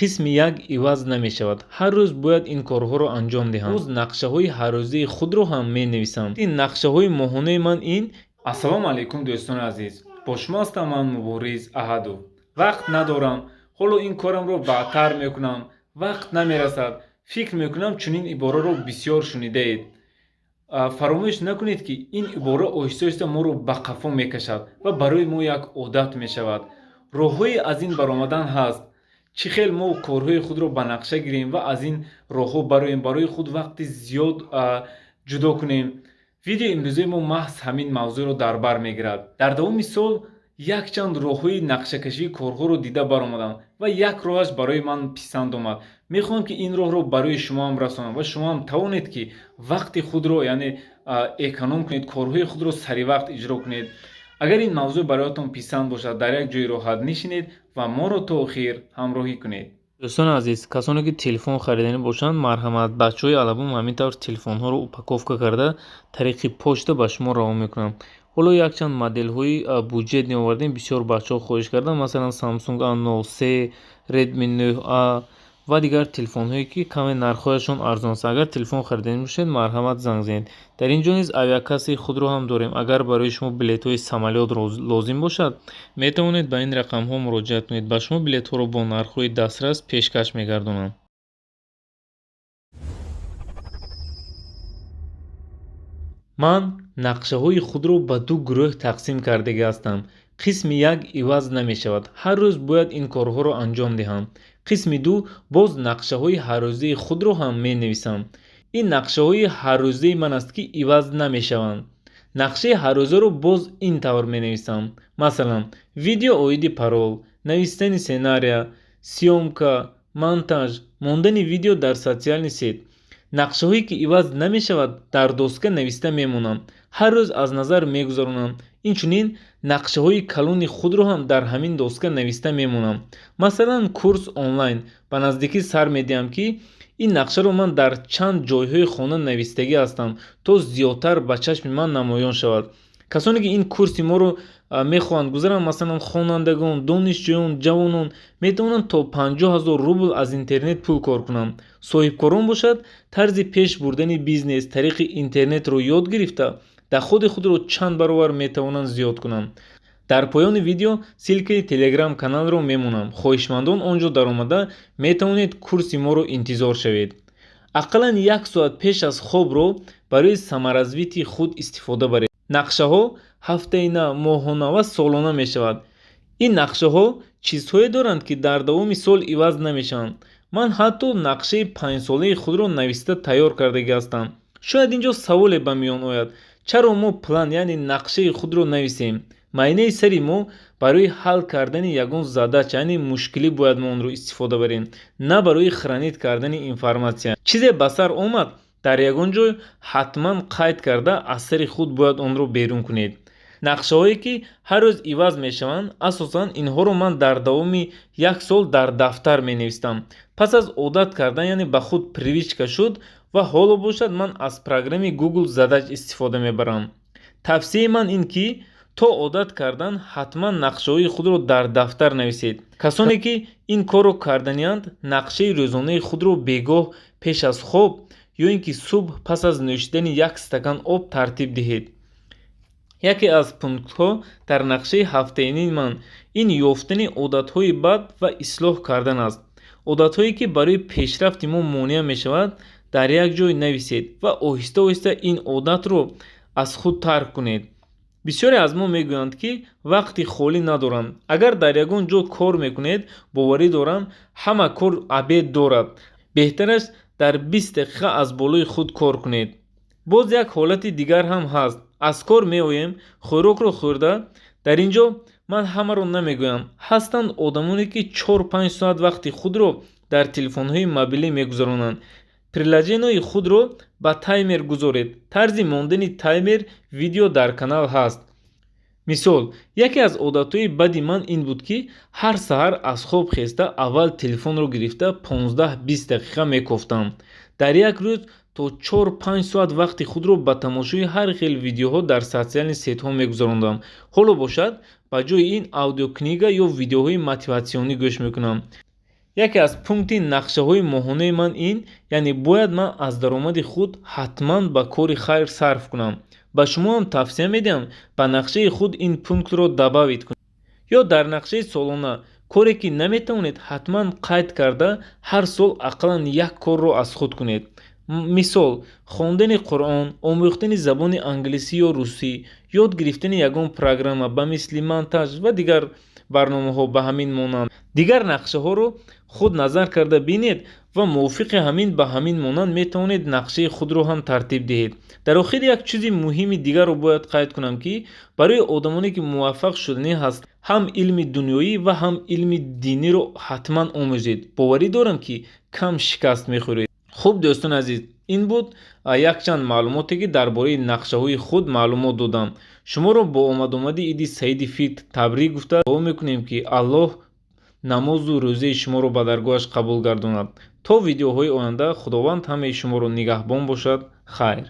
қисми як иваз намешавад. ҳар рӯз бояд ин корҳоро анҷом диҳам. боз нақшаҳои ҳаррӯзаи худро ҳам менависам. ин нақшаҳои моҳонаи ман ин. Ассалому алайкум дӯстони азиз. Бо шумо ҳастам ман Мубориз Аҳадов. Вақт надорам. ҳоло ин корамро баъдтар мекунам. Вақт намерасад. фикр мекунам чунин ибораро бисёр шунидаед. фаромӯш накунед ки ин ибора оҳиста оҳиста моро ба қафо мекашад ва барои мо як одат мешавад. роҳҳои аз ин баромадан ҳаст. чӣ хел мо корҳои худро ба нақша гирем ва аз ин роҳҳо бароем барои худ вақти зиёд ҷудо кунем. видеои имрӯзаи мо маҳз ҳамин мавзӯъро дар бар мегирад. дар давоми сол якчанд роҳҳои нақшакашии корҳоро дида баромадам ва як роҳаш барои ман писанд омад. мехоҳам ки ин роҳро барои шумо ҳам расонам ва шумо ҳам тавонед ки вақти худро яъне эконом кунед, корҳои худро саривақт иҷро кунед. агар ин мавзӯъ бароятон писанд бошад, дар як ҷои роҳат нишинед ва моро то охир ҳамроҳӣ кунед. дӯстони азиз, касоне ки телефон харидани бошанд, марҳамат, бачаҳои алабум ҳамин тавр телефонҳоро упаковка карда тариқи почта ба шумо равон мекунанд. ҳоло якчанд моделҳои буҷетни овардем. бисёр бачаҳо хоҳиш карданд, масалан Samsung A03, Redmi 9A ва дигар телефонҳое ки каме нархҳояшон арзон аст. агар телефон харидани бошед, марҳамат занг занед. дар ин ҷо низ авиакасаи худро ҳам дорем. агар барои шумо билетҳои самолёт лозим бошад, метавонед ба ин рақамҳо муроҷиат кунед. ба шумо билетҳоро бо нархҳои дастрас пешкаш мегардонанд. ман нақшаҳои худро ба ду гурӯҳ тақсим кардага ҳастам. қисми як иваз намешавад. ҳар рӯз бояд ин корҳоро анҷом диҳам. қисми ду боз нақшаҳои ҳаррӯзаи худро ҳам менависам. ин нақшаҳои ҳаррӯзаи ман аст ки иваз намешаванд. нақшаи ҳаррӯзаро боз ин тавр менависам. масалан видео оиди парол, навистани сценария, сиёмка, монтаж, мондани видео дар социални сет. нақшаҳое ки иваз намешавад дар доска нависта мемонам. ҳар рӯз аз назар мегузаронам. инчунин нақшаҳои калони худро ҳам дар ҳамин доска нависта мемонам. масалан курс онлайн. ба наздикӣ сар медиҳам ки ин нақшаро ман дар чанд ҷойҳои хона навистагӣ ҳастам, то зиёдтар ба чашми ман намоён шавад. касоне ки ин курси моро мехоҳанд гузаранд, масалан хонандагон, донишҷӯён, ҷавонон метавонанд то 50 000 рубл аз интернет пул кор кунанд. соҳибкорон бошад, тарзи пеш бурдани бизнес тариқи интернетро ёд гирифта, доходи худро чанд баробар метавонанд зиёд кунанд. дар поёни видео силкаи телеграм каналро мемонам. хоҳишмандон он ҷо даромада метавонед курси моро интизор шавед. ақаллан 1 соат пеш аз хобро барои самаразвити худ истифода баред. нақшаҳо ҳафтаина, моҳона ва солона мешавад. ин нақшаҳо чизҳое доранд ки дар давоми сол иваз намешаванд. ман ҳатто нақшаи 5-солаи худро нависта тайёр кардага ҳастам. шояд ин ҷо саволе ба миён ояд: чаро мо план яъне нақшаи худро нависем? маънаи сари мо барои ҳал кардани ягон задач яъне мушкилӣ бояд мо онро истифода барем, на барои хранид кардани информатсия. чизе ба сар омад, дар ягон ҷой ҳатман қайд карда аз сари худ бояд онро берун кунед. нақшаҳое ки ҳар рӯз иваз мешаванд, асосан инҳоро ман дар давоми 1 сол дар дафтар менавистам. пас аз одат кардан яъне ба худ привичка шуд ва ҳоло бошад ман аз программи Google задач истифода мебарам. тавсияи ман ин ки то одат кардан ҳатман нақшаҳои худро дар дафтар нависед. касоне ки ин корро карданиянд, нақшаи рӯзонаи худро бегоҳ пеш аз хоб ё ин ки субҳ пас аз нӯшидани 1 стакан об тартиб диҳед. яке аз пунктҳо дар нақшаи ҳафтаини ман ин ёфтани одатҳои бад ва ислоҳ кардан аст. одатҳое ки барои пешрафти мо монеъ мешавад, дар як ҷой нависед ва оҳиста оҳиста ин одатро аз худ тарк кунед. бисёре аз мо мегӯянд ки вақти холӣ надорам. агар дар ягон ҷо кор мекунед, боварӣ дорам ҳама кор абед дорад. беҳтар аст дар 20 дақиқа аз болои худ кор кунед. боз як ҳолати дигар ҳам ҳаст. аз кор меоем, хӯрокро хӯрда. дар ин ҷо ман ҳамаро намегӯям. ҳастанд одамоне ки 4-5 соат вақти худро дар телефонҳои мобилӣ мегузаронанд. приложенияи худро ба таймер гузоред. тарзи мондани таймер видео дар канал ҳаст. мисол, яке аз одатҳои бади ман ин буд ки ҳар саҳар аз хоб хеста аввал телефонро гирифта 15-20 дақиқа мекофтам. дар як рӯз то 4-5 соат вақти худро ба тамошои ҳар хел видеоҳо дар социални сетҳо мегузарондам. ҳоло бошад ба ҷои ин аудиокнига ё видеоҳои мотиватсионӣ гӯш мекунам. яке аз пункти нақшаҳои моҳонаи ман ин, яъне бояд ман аз даромади худ ҳатман ба кори хайр сарф кунам. ба шумоам тавсия медиҳам ба нақшаи худ ин пунктро дабавид кунед. ё дар нақшаи солона коре ки наметавонед ҳатман қайд карда, ҳар сол ақаллан як корро аз худ кунед. мисол, хондани қуръон, омӯхтани забони англисӣ ё русӣ, ёд гирифтани ягон программа ба мисли монтаж ва дигар барномаҳо ба ҳамин монанд. дигар нақшаҳоро худ назар карда бинед ва мувофиқи ҳамин ба ҳамин монанд метавонед нақшаи худро ҳам тартиб диҳед. дар охир як чизи муҳими дигарро бояд қайд кунам, ки барои одамоне ки муваффақ шуданӣ ҳаст, ҳам илми дунёӣ ва ҳам илми диниро ҳатман омӯзед. боварӣ дорам ки кам шикаст мехӯред. хуб дӯстони азиз, ин буд якчанд маълумоте ки дар бораи нақшаҳои худ маълумот додам. шуморо бо омадомади иди саиди фитр табрик гуфта дуо мекунем ки аллоҳ намозу рӯзаи шуморо ба даргоҳаш қабул гардонад. то видеоҳои оянда, худованд ҳамаи шуморо нигаҳбон бошад. хайр.